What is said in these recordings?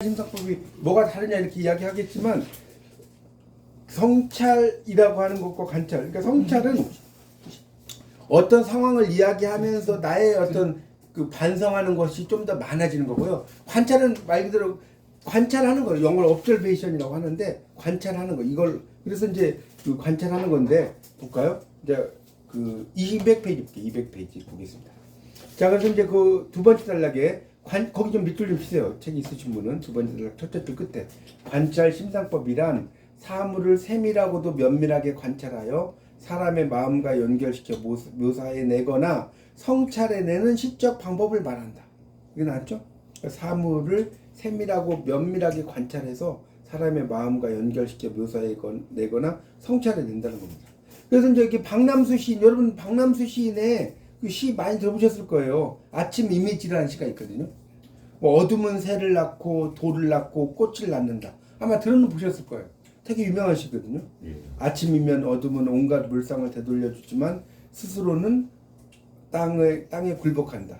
심사법이 뭐가 다르냐 이렇게 이야기하겠지만 성찰이라고 하는 것과 관찰, 그러니까 성찰은 어떤 상황을 이야기하면서 나의 어떤 그 반성하는 것이 좀 더 많아지는 거고요. 관찰은 말 그대로 관찰하는 거예요. 영어로 observation이라고 하는데 관찰하는 거. 이걸 그래서 이제 그 관찰하는 건데 볼까요? 이제 그 200페이지 볼게요. 200페이지 보겠습니다. 자, 그래서 이제 그 두 번째 단락에 거기 좀 밑줄 좀 치세요. 책 있으신 분은 두 번째 단락 첫째 줄 끝에 관찰 심상법이란 사물을 세밀하고도 면밀하게 관찰하여 사람의 마음과 연결시켜 묘사해내거나 성찰해내는 시적 방법을 말한다. 이게 나왔죠? 사물을 세밀하고 면밀하게 관찰해서 사람의 마음과 연결시켜 묘사해내거나 성찰해낸다는 겁니다. 그래서 이제 이렇게 박남수 시인, 여러분 박남수 시인의 그 시 많이 들어보셨을 거예요. 아침 이미지라는 시가 있거든요. 뭐 어둠은 새를 낳고 돌을 낳고 꽃을 낳는다. 아마 들어보셨을 거예요. 되게 유명한 시거든요. 아침이면 어둠은 온갖 물상을 되돌려주지만 스스로는 땅에 굴복한다.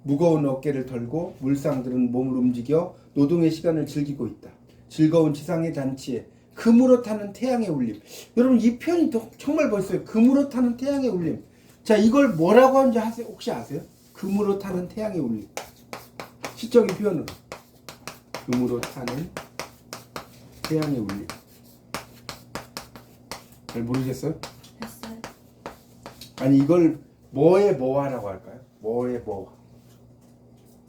무거운 어깨를 털고 물상들은 몸을 움직여 노동의 시간을 즐기고 있다. 즐거운 지상의 잔치에 금으로 타는 태양의 울림. 여러분 이 표현이 정말 멋있어요. 금으로 타는 태양의 울림. 자, 이걸 뭐라고 하는지 혹시 아세요? 금으로 타는 태양의 울림. 시적인 표현으로. 금으로 타는 태양의 울림. 잘 모르겠어요? 했어요. 아니 이걸 뭐에 뭐하라고 할까요? 뭐에 뭐하.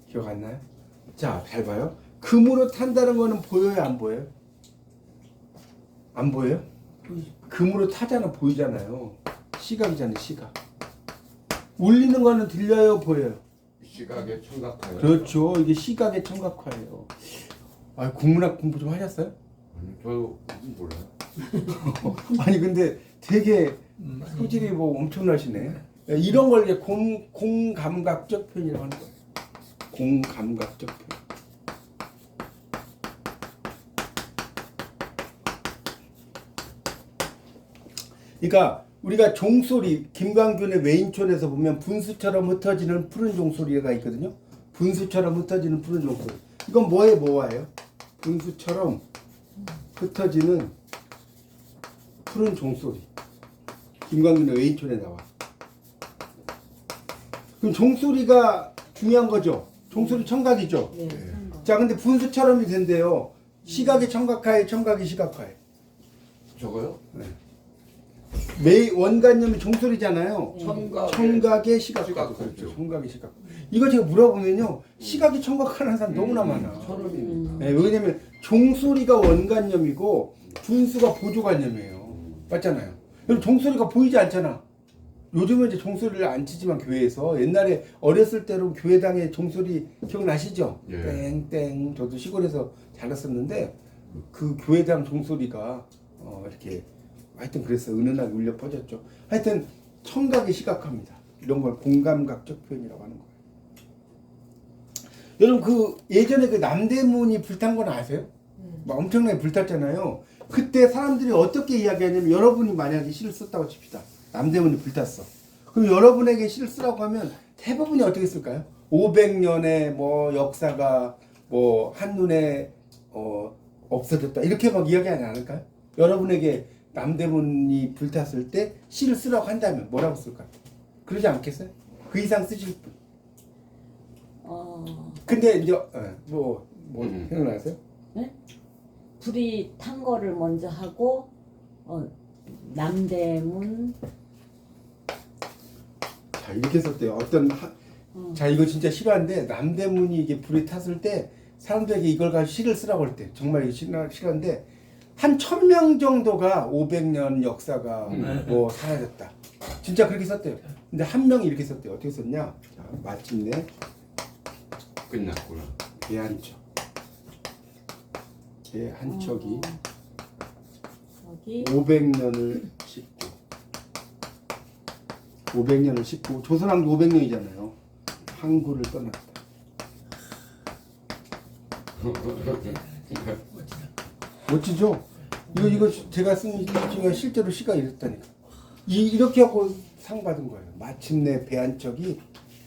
기억 안 나요? 자, 잘 봐요. 금으로 탄다는 거는 보여요, 안 보여요? 안 보여요? 금으로 타잖아, 보이잖아요. 시각이잖아요, 시각. 울리는 거는 들려요, 보여요? 시각의 청각화요. 그렇죠. 이게 시각의 청각화예요. 아, 국문학 공부 좀 하셨어요? 저도 몰라요. 아니 근데 되게 소질이 뭐 엄청나시네. 이런 걸 이제 공감각적 표현이라고 하는 거예요. 공감각적 표현. 그러니까 우리가 종소리, 김광균의 외인촌에서 보면 분수처럼 흩어지는 푸른 종소리가 있거든요. 분수처럼 흩어지는 푸른 종소리. 이건 뭐에 뭐와예요? 분수처럼 흩어지는 푸른 종소리. 김광균의 외인촌에 나와. 그럼 종소리가 중요한 거죠. 종소리 청각이죠. 네. 자, 근데 분수처럼이 된대요. 시각의 청각화에 청각의 시각화에. 저거요? 원관념이 종소리잖아요. 청각의 시각화. 그렇죠. 청각의 시각. 이거 제가 물어보면요, 시각이 청각화하는 사람 너무나 많아. 네, 왜냐면 종소리가 원관념이고 분수가 보조관념이에요. 맞잖아요. 여러분 종소리가 보이지 않잖아. 요즘은 이제 종소리를 안 치지만 교회에서 옛날에 어렸을 때로 교회당에 종소리 기억나시죠? 예. 땡땡. 저도 시골에서 자랐었는데 그 교회당 종소리가 이렇게 하여튼 그래서 은은하게 울려 퍼졌죠. 하여튼 청각이 시각화입니다. 이런 걸 공감각적 표현이라고 하는 거예요. 여러분 그 예전에 그 남대문이 불탄 건 아세요? 막 엄청나게 불탔잖아요. 그때 사람들이 어떻게 이야기하냐면 여러분이 만약에 시를 썼다고 칩시다. 남대문이 불탔어. 그럼 여러분에게 시를 쓰라고 하면 대부분이 어떻게 쓸까요? 500년의 뭐 역사가 뭐 한눈에 없어졌다. 이렇게 막 이야기하지 않을까요? 여러분에게 남대문이 불탔을 때 시를 쓰라고 한다면 뭐라고 쓸까요? 그러지 않겠어요? 그 이상 쓰실 분. 근데 이제 뭐 생각나세요? 네? 불이 탄 거를 먼저 하고 남대문. 자, 이렇게 썼대요. 자, 이거 진짜 실화인데 남대문이 이게 불이 탔을 때 사람들에게 이걸 가지고 시를 쓰라고 할 때 정말 이게 실화인데 한 1000명 정도가 500년 역사가 뭐 사라졌다. 진짜 그렇게 썼대요. 근데 한 명이 이렇게 썼대요. 어떻게 썼냐? 자, 마침내 끝났구나. 배한척이 여기 500년을 싣고 조선왕조 500년이잖아요. 항구를 떠났다. 멋지죠? 이거 제가 쓴 시 중에 실제로 시가 이랬다니까. 이렇게 하고 상 받은 거예요. 마침내 배한척이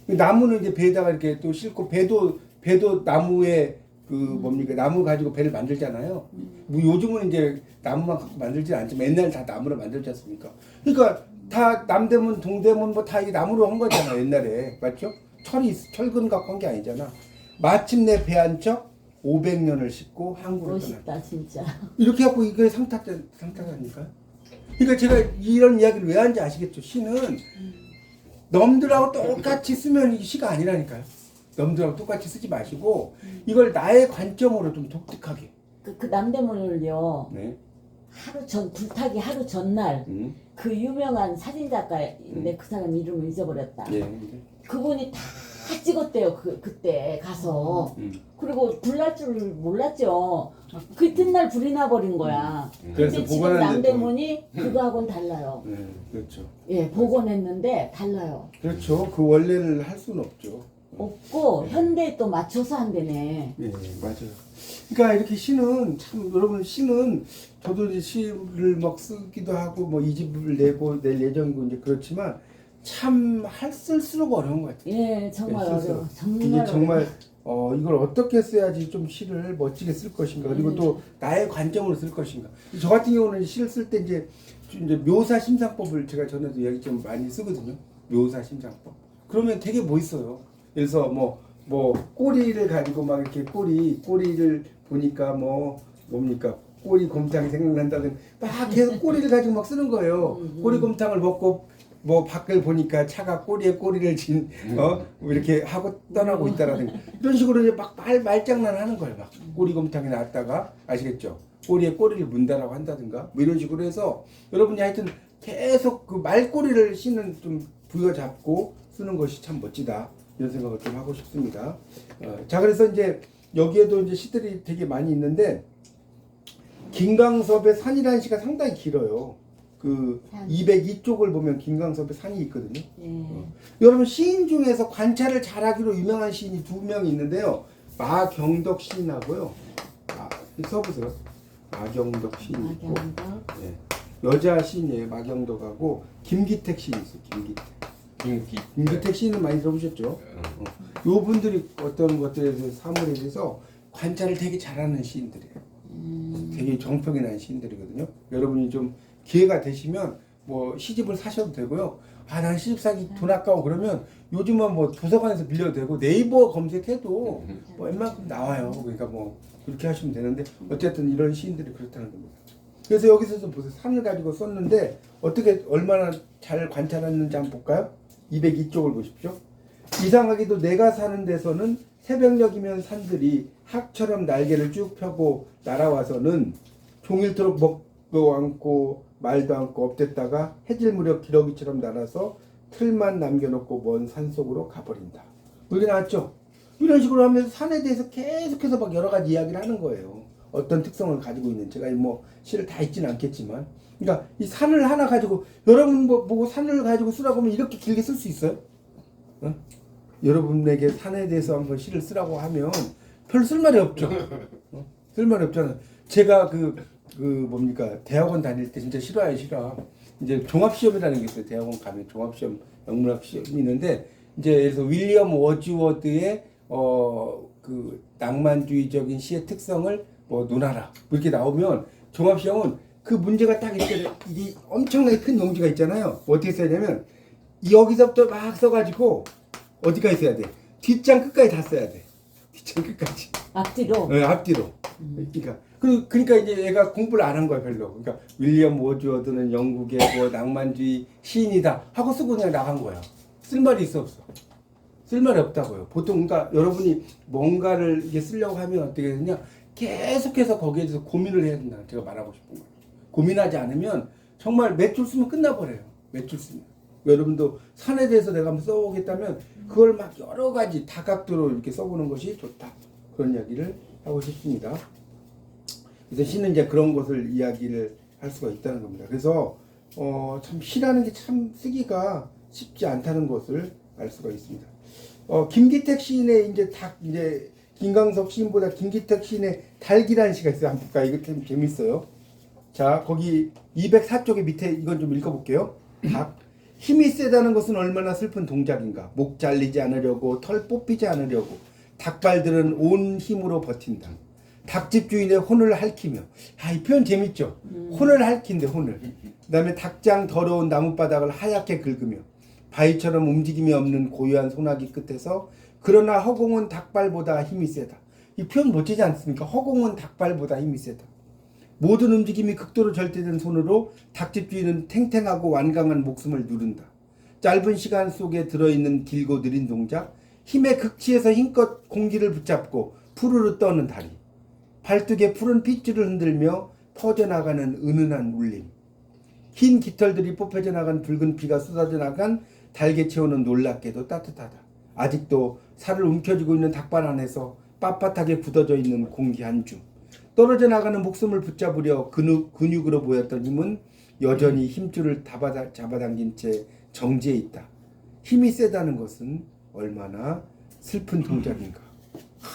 나무는 이제 배에다가 이렇게 또 싣고 배도 나무에 그 뭡니까 나무 가지고 배를 만들잖아요. 뭐 요즘은 이제 나무만 갖고 만들지 않지만 옛날에 다 나무로 만들지 않습니까? 그러니까 다 남대문, 동대문 뭐 다 이게 나무로 한 거잖아 옛날에 맞죠? 철근 갖고 한 게 아니잖아. 마침내 배 한 척 500년을 싣고 항구를 떠났다. 멋있다 진짜. 이렇게 하고 이게 상타가니까. 그러니까 제가 이런 이야기를 왜 하는지 아시겠죠? 시는 넘들하고 똑같이 쓰면 이게 시가 아니라니까요. 넘들하고 똑같이 쓰지 마시고 이걸 나의 관점으로 좀 독특하게. 그 남대문을요. 네. 불타기 하루 전날 그 유명한 사진 작가인데 그 사람 이름을 잊어버렸다. 예. 그분이 다 찍었대요. 그때 가서. 그리고 불날 줄 몰랐죠. 그 이튿날 불이 나버린 거야. 그래서 근데 지금 복원하는데 남대문이 그거하고는 달라요. 네, 그렇죠. 예, 복원했는데 달라요. 그렇죠. 그 원래를 할 수는 없죠. 없고 현대에 또 맞춰서 한대네. 예, 맞아요. 그러니까 이렇게 시는 참 여러분 시는 저도 이제 시를 막 쓰기도 하고 뭐 이 집을 낼 예정이고 이제 그렇지만 참 쓸수록 어려운 것 같아요. 예, 정말 네, 어려워. 정말 이게 정말 어려워. 이걸 어떻게 써야지 좀 시를 멋지게 쓸 것인가 그리고 또 나의 관점으로 쓸 것인가. 저 같은 경우는 시를 쓸 때 이제 묘사 심상법을 제가 전에도 이야기 좀 많이 쓰거든요. 묘사 심상법. 그러면 되게 멋있어요. 그래서 뭐 꼬리를 가지고 막 이렇게 꼬리를 보니까 뭡니까 꼬리 곰탕이 생각난다든 막 계속 꼬리를 가지고 막 쓰는 거예요. 꼬리곰탕을 먹고 뭐 밖을 보니까 차가 꼬리에 꼬리를 이렇게 하고 떠나고 있다라든가 이런 식으로 이제 막 말장난 하는 거예요. 막 꼬리곰탕이 나왔다가 아시겠죠? 꼬리에 꼬리를 문다라고 한다든가 뭐 이런 식으로 해서 여러분이 하여튼 계속 그 말꼬리를 씨는 좀 부여잡고 쓰는 것이 참 멋지다 이런 생각을 좀 하고 싶습니다. 자 그래서 이제 여기에도 이제 시들이 되게 많이 있는데 김광섭의 산이라는 시가 상당히 길어요. 그 202쪽을 보면 김광섭의 산이 있거든요. 여러분 시인 중에서 관찰을 잘하기로 유명한 시인이 두 명이 있는데요. 마경덕 시인하고요. 써보세요. 마경덕 시인 있고 네. 여자 시인이에요. 마경덕하고 김기택 시인 있어요. 김기택 시인은 많이 들어보셨죠? 요 분들이 어떤 것들에 대해서 사물에 대해서 관찰을 되게 잘하는 시인들이에요. 되게 정평이 난 시인들이거든요. 여러분이 좀 기회가 되시면 뭐 시집을 사셔도 되고요. 난 시집 사기 돈 아까워 그러면 요즘은 뭐 도서관에서 빌려도 되고 네이버 검색해도 뭐 웬만큼 나와요. 그러니까 뭐 그렇게 하시면 되는데 어쨌든 이런 시인들이 그렇다는 겁니다. 그래서 여기서 보세요. 산을 가지고 썼는데 어떻게 얼마나 잘 관찰했는지 한번 볼까요? 202쪽을 보십시오. 이상하게도 내가 사는 데서는 새벽녘이면 산들이 학처럼 날개를 쭉 펴고 날아와서는 종일토록 먹도 않고 말도 않고 업됐다가 해질 무렵 기러기처럼 날아서 틀만 남겨놓고 먼 산속으로 가버린다. 여기 나왔죠? 이런 식으로 하면서 산에 대해서 계속해서 막 여러 가지 이야기를 하는 거예요. 어떤 특성을 가지고 있는 제가 뭐 시를 다 읽지는 않겠지만 그러니까 이 산을 하나 가지고 여러분 보고 산을 가지고 쓰라고 하면 이렇게 길게 쓸 수 있어요? 어? 여러분에게 산에 대해서 한번 시를 쓰라고 하면 별 쓸말이 없죠. 쓸말이 없잖아요. 제가 뭡니까 대학원 다닐 때 진짜 싫어요. 이제 종합시험이라는 게 있어요. 대학원 가면 종합시험 영문학 시험이 있는데 이제 그래서 윌리엄 워즈워드의 그 낭만주의적인 시의 특성을 뭐 논하라 이렇게 나오면 종합시험은 그 문제가 딱 이렇게 이게 엄청나게 큰 용지가 있잖아요. 어떻게 써야 되냐면 여기서부터 막 써가지고 어디까지 써야 돼? 뒷장 끝까지 다 써야 돼. 뒷장 끝까지. 앞뒤로. 네, 앞뒤로. 그러니까 이제 얘가 공부를 안 한 거야 별로. 그러니까 윌리엄 워즈워드는 영국의 뭐 낭만주의 시인이다 하고 쓰고 그냥 나간 거야. 쓸말이 있어 없어? 쓸말이 없다고요. 보통 그러니까 여러분이 뭔가를 이게 쓰려고 하면 어떻게 되냐? 계속해서 거기에 대해서 고민을 해야 된다. 제가 말하고 싶은 거예요. 고민하지 않으면 정말 몇 줄 쓰면 끝나버려요. 몇 줄 쓰면. 여러분도 산에 대해서 내가 한번 써보겠다면 그걸 막 여러 가지 다각도로 이렇게 써보는 것이 좋다. 그런 이야기를 하고 싶습니다. 그래서 시는 이제 그런 것을 이야기를 할 수가 있다는 겁니다. 그래서 참 시라는 게 참 쓰기가 쉽지 않다는 것을 알 수가 있습니다. 김기택 시인의 이제 김광석 시인보다 김기택 시인의 달기라는 시가 있어요. 한번 볼까요? 이거 좀 재밌어요. 자, 거기 204쪽의 밑에 이건 좀 읽어볼게요. 닭. 힘이 세다는 것은 얼마나 슬픈 동작인가. 목 잘리지 않으려고 털 뽑히지 않으려고 닭발들은 온 힘으로 버틴다. 닭집 주인의 혼을 핥히며. 아, 이 표현 재밌죠? 혼을 핥힌대, 혼을. 그 다음에 닭장 더러운 나뭇바닥을 하얗게 긁으며 바위처럼 움직임이 없는 고요한 소나기 끝에서 그러나 허공은 닭발보다 힘이 세다. 이 표현 멋지지 않습니까? 허공은 닭발보다 힘이 세다. 모든 움직임이 극도로 절대된 손으로 닭집 주인은 탱탱하고 완강한 목숨을 누른다. 짧은 시간 속에 들어있는 길고 느린 동작, 힘의 극치에서 힘껏 공기를 붙잡고 푸르르 떠는 다리, 발뚝에 푸른 핏줄을 흔들며 퍼져나가는 은은한 울림, 흰 깃털들이 뽑혀져 나간 붉은 피가 쏟아져 나간 달게 채우는 놀랍게도 따뜻하다. 아직도 살을 움켜쥐고 있는 닭발 안에서 빳빳하게 굳어져 있는 공기 한 줌. 떨어져 나가는 목숨을 붙잡으려 근육으로 보였던 힘은 여전히 힘줄을 잡아당긴 채 정지해 있다. 힘이 세다는 것은 얼마나 슬픈 동작인가.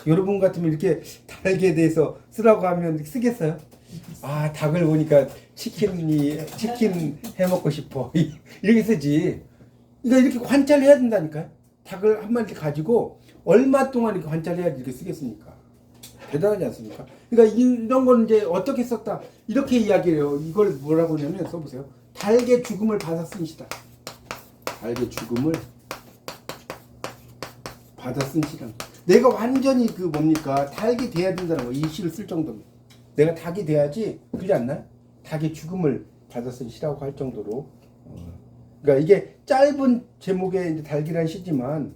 여러분 같으면 이렇게 닭에 대해서 쓰라고 하면 쓰겠어요? 아, 닭을 보니까 치킨 해 먹고 싶어. 이렇게 쓰지. 그러니까 이렇게 관찰해야 된다니까요. 닭을 한 마리 가지고 얼마 동안 이렇게 관찰해야지 이렇게 쓰겠습니까? 대단하지 않습니까? 그러니까 이런 건 이제 어떻게 썼다. 이렇게 이야기해요. 이걸 뭐라고 하냐면 써보세요. 닭의 죽음을 받아 쓴 시다. 닭의 죽음을 받아 쓴 시다. 내가 완전히 그 뭡니까? 닭이 돼야 된다는 거. 이 시를 쓸 정도면. 내가 닭이 돼야지. 그러지 않나요? 닭의 죽음을 받아 쓴 시라고 할 정도로. 그러니까 이게 짧은 제목의 이제 닭이라는 시지만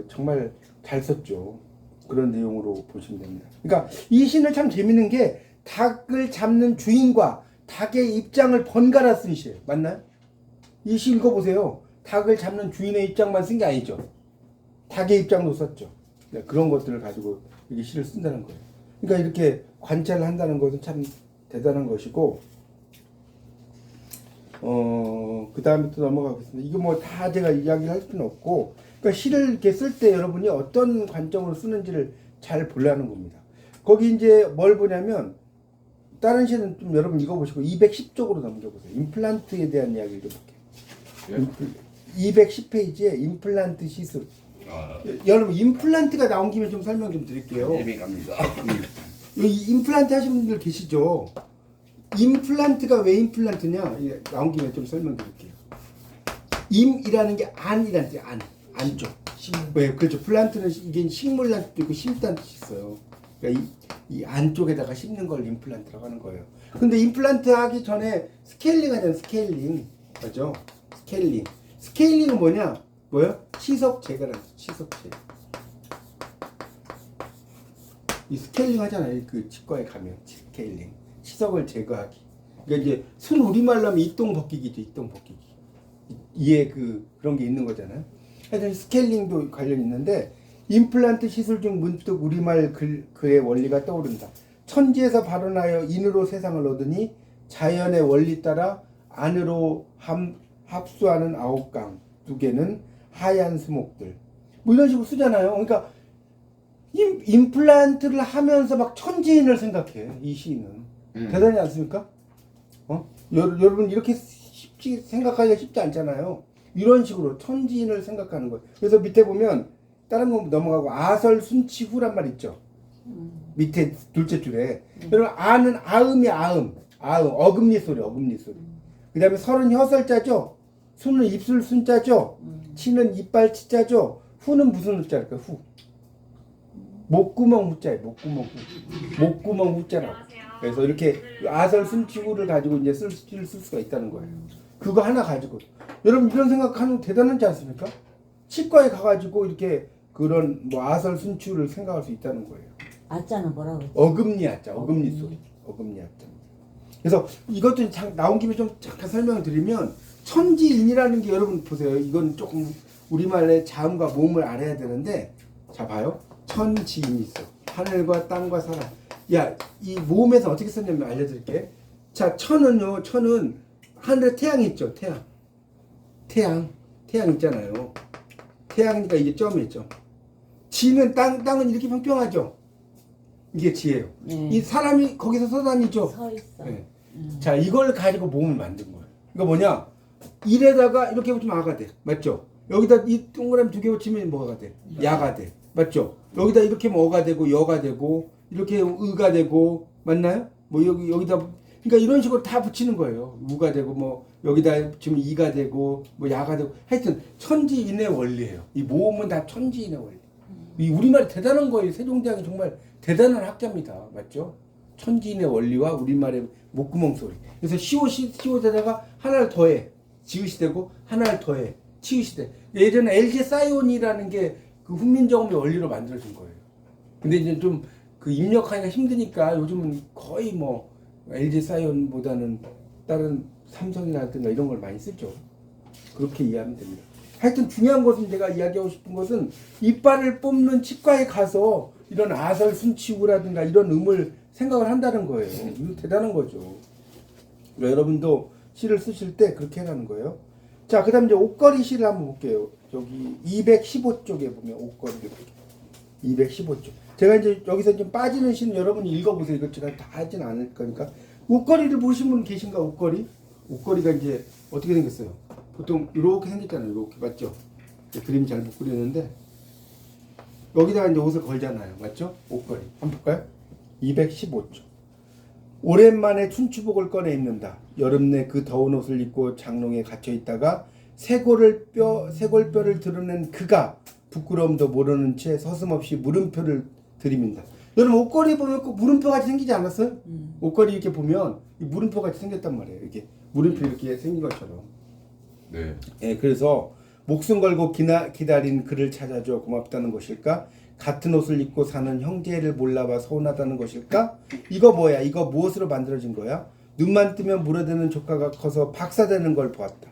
정말 잘 썼죠. 그런 내용으로 보시면 됩니다. 그러니까 이 시는 참 재밌는 게 닭을 잡는 주인과 닭의 입장을 번갈아 쓴 시예요. 맞나요? 이 시 읽어보세요. 닭을 잡는 주인의 입장만 쓴 게 아니죠. 닭의 입장도 썼죠. 네, 그런 것들을 가지고 이게 시를 쓴다는 거예요. 그러니까 이렇게 관찰을 한다는 것은 참 대단한 것이고, 그 다음에 또 넘어가겠습니다. 이거 뭐 다 제가 이야기를 할 수는 없고, 그러니까 시를 이렇게 쓸 때 여러분이 어떤 관점으로 쓰는지를 잘 보려는 겁니다. 거기 이제 뭘 보냐면, 다른 시는 좀 여러분 읽어보시고 210쪽으로 넘겨보세요. 임플란트에 대한 이야기를 좀 볼게요. 210페이지에 임플란트 시술. 여러분 임플란트가 나온 김에 좀 설명 좀 드릴게요. 예민합니다. 여기 임플란트 하시는 분들 계시죠? 임플란트가 왜 임플란트냐? 나온 김에 좀 설명드릴게요. 임이라는 게 안이라는 뜻, 안쪽. 네, 그렇죠. 플란트는 이게 식물란 뜻도 있고 심단 뜻이 있어요. 그러니까 이 안쪽에다가 심는 걸 임플란트라고 하는 거예요. 근데 임플란트 하기 전에 스케일링 하잖아요. 스케일링. 맞죠? 스케일링. 스케일링은 뭐냐? 뭐요? 치석 제거라는 거죠. 치석 제거. 이 스케일링 하잖아요. 그 치과에 가면 스케일링. 치석을 제거하기. 그러니까 이제 순 우리말로 하면 이똥 벗기기죠. 이똥 벗기기. 이에 그런 게 있는 거잖아요. 하여튼 스케일링도 관련이 있는데 임플란트 시술 중 문득 우리말 글의 원리가 떠오른다. 천지에서 발원하여 인으로 세상을 얻으니 자연의 원리 따라 안으로 합수하는 아홉강 두 개는 하얀 수목들. 뭐 이런 식으로 쓰잖아요. 그러니까 임플란트를 하면서 막 천지인을 생각해. 이 시인은. 대단하지 않습니까? 여러분 이렇게 생각하기가 쉽지 않잖아요. 이런 식으로 천지인을 생각하는 거예요. 그래서 밑에 보면 다른 거 넘어가고 아설순치후란 말 있죠. 밑에 둘째 줄에. 여러분 아는 아음이 아음, 어금니 소리. 그 다음에 설은 혀설자죠. 수는 입술 순자죠. 치는 이빨 치자죠. 후는 무슨 후자일까? 후. 목구멍 후자예요. 목구멍 후자라고. 그래서 이렇게 아설순치후를 가지고 이제 쓸 수가 있다는 거예요. 그거 하나 가지고. 여러분 이런 생각하는 거 대단하지 않습니까? 치과에 가가지고 이렇게 그런 뭐 아설순치후를 생각할 수 있다는 거예요. 아자는 뭐라고 했지? 어금니 아자, 어금니 소리. 어금니 아자. 그래서 이것도 나온 김에 좀 잠깐 설명을 드리면 천지인이라는 게 여러분 보세요. 이건 조금 우리말의 자음과 모음을 알아야 되는데, 자 봐요. 천지인이 있어. 하늘과 땅과 사람. 야, 이 모음에서 어떻게 썼냐면 알려드릴게. 자, 천은요. 천은 하늘에 태양이 있죠. 태양 있잖아요. 태양이니까 이게 점이죠. 지는 땅은 이렇게 평평하죠. 이게 지예요. 이 사람이 거기서 서 다니죠. 서 있어. 네. 자, 이걸 가지고 몸을 만든 거예요. 이거 뭐냐? 1에다가 이렇게 붙이면 아가 돼. 맞죠? 여기다 이 동그라미 2개 붙이면 뭐가 돼? 야가 돼. 맞죠? 여기다 이렇게 하면 어가 되고 여가 되고 이렇게 하면 의가 되고 맞나요? 뭐 여기다 그러니까 이런 식으로 다 붙이는 거예요. 우가 되고 뭐 여기다 붙이면 이가 되고 뭐 야가 되고 하여튼 천지인의 원리예요. 이 모음은 다 천지인의 원리. 이 우리말이 대단한 거예요. 세종대왕이 정말 대단한 학자입니다. 맞죠? 천지인의 원리와 우리말의 목구멍 소리. 그래서 시옷에다가 하나를 더해 지읒이 되고 하나를 더해 치읒이 돼. 예전에 LG 사이온이라는 게 그 훈민정음의 원리로 만들어진 거예요. 근데 이제 좀 그 입력하기가 힘드니까 요즘은 거의 뭐 LG 사이온보다는 다른 삼성이라든가 이런 걸 많이 쓰죠. 그렇게 이해하면 됩니다. 하여튼 중요한 것은 제가 이야기하고 싶은 것은 이빨을 뽑는 치과에 가서 이런 아설 순치우라든가 이런 음을 생각을 한다는 거예요. 이거 대단한 거죠. 그러니까 여러분도 시를 쓰실 때 그렇게 해가는 거예요. 자, 그 다음 이제 옷걸이 시를 한번 볼게요. 저기 215쪽에 보면 옷걸이를 볼게요. 215쪽. 제가 이제 여기서 좀 빠지는 시는 여러분이 읽어보세요. 이거 제가 다 하진 않을 거니까. 옷걸이를 보신 분 계신가? 옷걸이? 옷걸이가 이제 어떻게 생겼어요? 보통 이렇게 생겼잖아요. 이렇게 맞죠? 그림 잘 못 그리는데 여기다가 이제 옷을 걸잖아요. 맞죠? 옷걸이. 한번 볼까요? 215쪽. 오랜만에 춘추복을 꺼내 입는다. 여름 내 그 더운 옷을 입고 장롱에 갇혀 있다가 쇄골뼈를 드러낸 그가 부끄러움도 모르는 채 서슴없이 물음표를 들이민다. 여러분 옷걸이 보면 꼭 물음표 같이 생기지 않았어요? 옷걸이 이렇게 보면 물음표 같이 생겼단 말이에요. 이렇게 물음표 이렇게 생긴 것처럼. 네. 예, 그래서 목숨 걸고 기다린 그를 찾아줘 고맙다는 것일까? 같은 옷을 입고 사는 형제를 몰라봐 서운하다는 것일까? 이거 뭐야? 이거 무엇으로 만들어진 거야? 눈만 뜨면 물어드는 조카가 커서 박사되는 걸 보았다.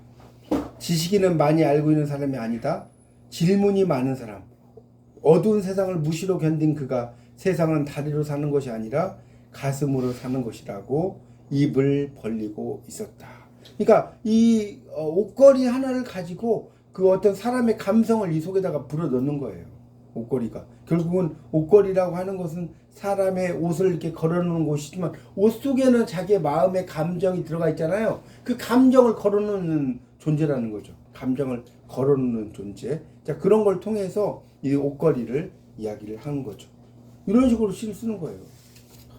지식인은 많이 알고 있는 사람이 아니다. 질문이 많은 사람. 어두운 세상을 무시로 견딘 그가 세상은 다리로 사는 것이 아니라 가슴으로 사는 것이라고 입을 벌리고 있었다. 그러니까 이 옷걸이 하나를 가지고 그 어떤 사람의 감성을 이 속에다가 불어넣는 거예요. 옷걸이가. 결국은 옷걸이라고 하는 것은 사람의 옷을 이렇게 걸어놓는 곳이지만 옷 속에는 자기의 마음의 감정이 들어가 있잖아요. 그 감정을 걸어놓는 존재라는 거죠. 감정을 걸어놓는 존재. 자, 그런 걸 통해서 이 옷걸이를 이야기를 하는 거죠. 이런 식으로 시를 쓰는 거예요.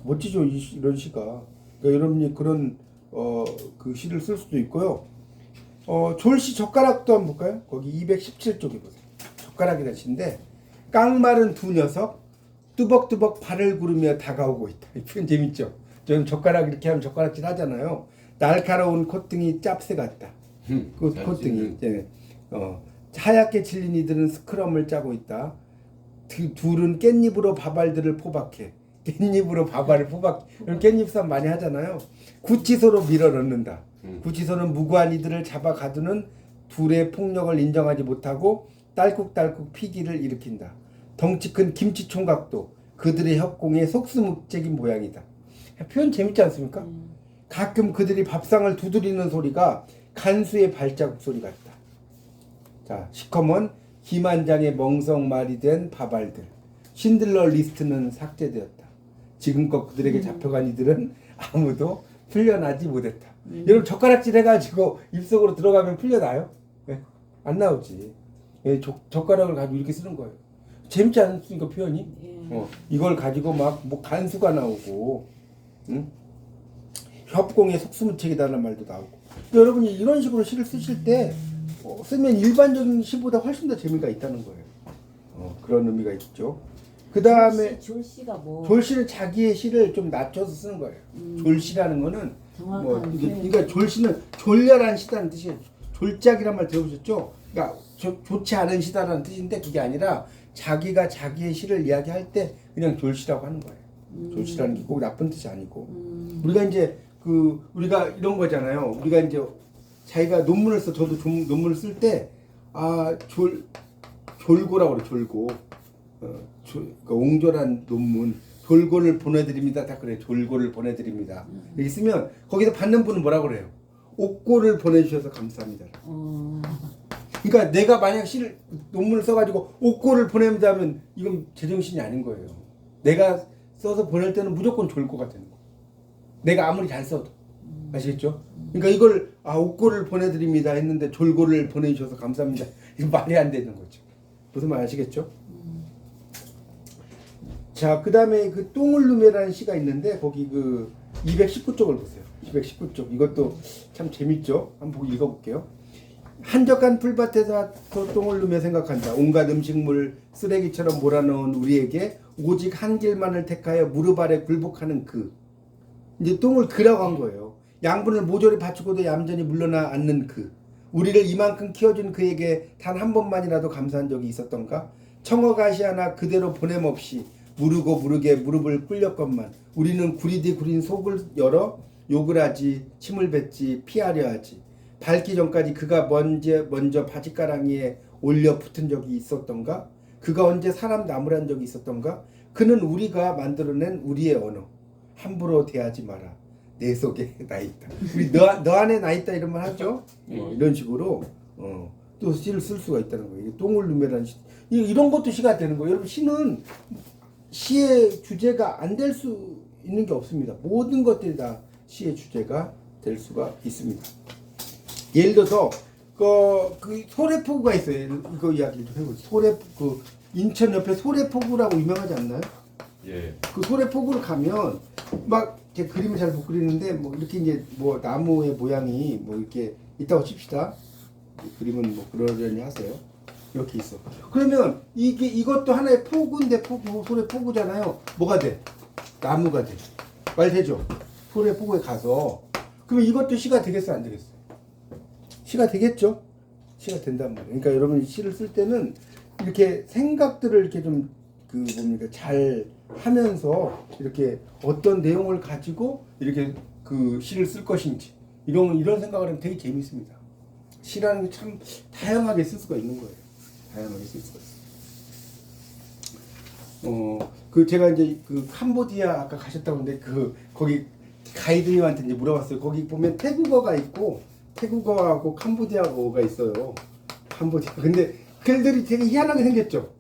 멋지죠, 이런 시가. 그러니까 여러분이 그런 그 시를 쓸 수도 있고요. 졸시 젓가락도 한번 볼까요? 거기 217쪽에 보세요. 젓가락이라는 시인데 깡마른 두 녀석 뚜벅뚜벅 발을 구르며 다가오고 있다. 이 표현 재밌죠? 저는 젓가락 이렇게 하면 젓가락질 하잖아요. 날카로운 콧등이 짭새 같다. 그 콧등이 이제 하얗게 질린 이들은 스크럼을 짜고 있다. 둘은 깻잎으로 밥알들을 포박해. 깻잎으로 밥알을 포박. 깻잎 쌈 많이 하잖아요. 구치소로 밀어 넣는다. 구치소는 무고한 이들을 잡아 가두는 둘의 폭력을 인정하지 못하고 딸꾹딸꾹 피기를 일으킨다. 덩치 큰 김치총각도 그들의 협공에 속수무책인 모양이다. 표현 재밌지 않습니까? 가끔 그들이 밥상을 두드리는 소리가 간수의 발자국 소리 같다. 자, 시커먼 김한장의 멍석말이 된 밥알들. 신들러 리스트는 삭제되었다. 지금껏 그들에게 잡혀간 이들은 아무도 풀려나지 못했다. 여러분 젓가락질 해가지고 입속으로 들어가면 풀려나요? 네? 안 나오지. 네, 젓가락을 가지고 이렇게 쓰는 거예요. 재밌지 않습니까 표현이? 이걸 가지고 막 뭐 간수가 나오고, 응? 협공의 속수무책이다는 말도 나오고. 여러분이 이런 식으로 시를 쓰실 때 쓰면 일반적인 시보다 훨씬 더 재미가 있다는 거예요. 그런 의미가 있죠. 그 다음에 졸시가 뭐? 졸시는 자기의 시를 좀 낮춰서 쓰는 거예요. 졸시라는 거는 뭐 그러니까 졸시는 졸렬한 시다는 뜻이에요. 졸작이란 말 들어보셨죠? 그러니까 좋지 않은 시다라는 뜻인데 그게 아니라 자기가 자기의 시를 이야기할 때 그냥 졸시라고 하는 거예요. 졸시라는 게 꼭 나쁜 뜻이 아니고 우리가 이제 우리가 이런 거잖아요. 우리가 이제 자기가 논문을 써 저도 논문을 쓸 때 졸고라고 그래. 졸고 그러니까 옹졸한 논문 졸고를 보내드립니다. 다 그래. 졸고를 보내드립니다. 이렇게 쓰면 거기서 받는 분은 뭐라고 그래요? 옥고를 보내주셔서 감사합니다. 그러니까 내가 만약 논문을 써가지고 옥고를 보냅니다 하면 이건 제정신이 아닌 거예요. 내가 써서 보낼 때는 무조건 졸고가 되는 거예요. 내가 아무리 잘 써도. 아시겠죠? 그러니까 이걸 옥고를 보내드립니다 했는데 졸고를 보내주셔서 감사합니다. 이거 말이 안 되는 거죠. 무슨 말 아시겠죠? 자, 그 다음에 그 똥을 누매라는 시가 있는데, 거기 그 219쪽을 보세요. 219쪽. 이것도 참 재밌죠? 한번 읽어볼게요. 한적한 풀밭에서 똥을 누며 생각한다. 온갖 음식물 쓰레기처럼 몰아넣은 우리에게 오직 한 길만을 택하여 무릎 아래 굴복하는 그. 이제 똥을 그라고 한 거예요. 양분을 모조리 바치고도 얌전히 물러나 앉는 그. 우리를 이만큼 키워준 그에게 단 한 번만이라도 감사한 적이 있었던가? 청어가시 하나 그대로 보냄없이 무르고 무르게 무릎을 꿇렸건만 우리는 구리디 구린 속을 열어 욕을 하지, 침을 뱉지, 피하려 하지. 밟기 전까지 그가 먼저 바지가랑이에 올려 붙은 적이 있었던가? 그가 언제 사람 나무란 적이 있었던가? 그는 우리가 만들어낸 우리의 언어. 함부로 대하지 마라. 내 속에 나 있다. 우리 너 안에 나 있다 이런 말 하죠? 이런 식으로 또 시를 쓸 수가 있다는 거예요. 똥을 누매라는 시. 이런 것도 시가 되는 거예요. 여러분 시는 시의 주제가 안 될 수 있는 게 없습니다. 모든 것들이 다 시의 주제가 될 수가 있습니다. 예를 들어서 그 소래포구가 있어요. 이거 이야기를 좀 해보세요. 그 인천 옆에 소래포구라고 유명하지 않나요? 예. 그 소래포구를 가면 막 제 그림을 잘 못 그리는데 뭐 이렇게 이제 뭐 나무의 모양이 뭐 이렇게 있다고 칩시다. 그림은 뭐 그러려니 하세요. 이렇게 있어. 그러면 이것도 하나의 포구인데 소래포구잖아요. 뭐가 돼? 나무가 돼. 말 되죠? 소래포구에 가서 그러면 이것도 시가 되겠어 안 되겠어? 시가 되겠죠? 시가 된단 말이에요. 그러니까 여러분이 시를 쓸 때는 이렇게 생각들을 이렇게 좀 잘 하면서 이렇게 어떤 내용을 가지고 이렇게 그 시를 쓸 것인지 이런 생각을 하면 되게 재밌습니다. 시라는 게 참 다양하게 쓸 수가 있는 거예요. 다양하게 쓸 수가 있어요. 그 제가 이제 그 캄보디아 아까 가셨다고 했는데 거기 가이드님한테 이제 물어봤어요. 거기 보면 태국어가 있고 태국어하고 캄보디아어가 있어요. 캄보디아. 근데 글들이 되게 희한하게 생겼죠.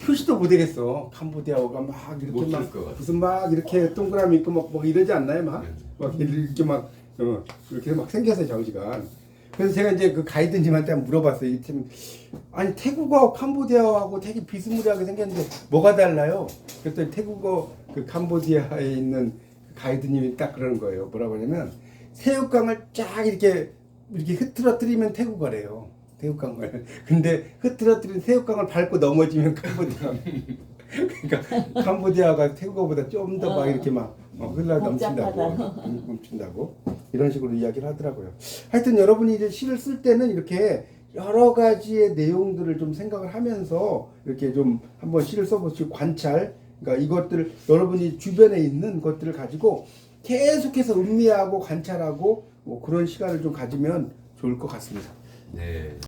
표시도 못 되겠어. 캄보디아어가 막 이렇게 막 무슨 막 이렇게 동그라미 있고 막 이러지 않나요? 막 이렇게 막 이렇게 막 생겼어요 장지가. 그래서 제가 이제 그 가이드님한테 한번 물어봤어요. 이 팀 아니 태국어하고 캄보디아하고 되게 비스무리하게 생겼는데 뭐가 달라요? 그랬더니 태국어 그 캄보디아에 있는 가이드님이 딱 그러는 거예요. 뭐라고 하냐면 새우깡을 쫙 이렇게 흐트러뜨리면 태국어래요. 새우깡을. 근데 흐트러뜨린 새우깡을 밟고 넘어지면 캄보디아. 그러니까 캄보디아가 태국어보다 좀 더 막 이렇게 막 흘러 넘친다고 이런 식으로 이야기를 하더라고요. 하여튼 여러분이 이제 시를 쓸 때는 이렇게 여러 가지의 내용들을 좀 생각을 하면서 이렇게 좀 한번 시를 써보시고 관찰. 그러니까 이것들 여러분이 주변에 있는 것들을 가지고 계속해서 음미하고 관찰하고 뭐 그런 시간을 좀 가지면 좋을 것 같습니다. 네.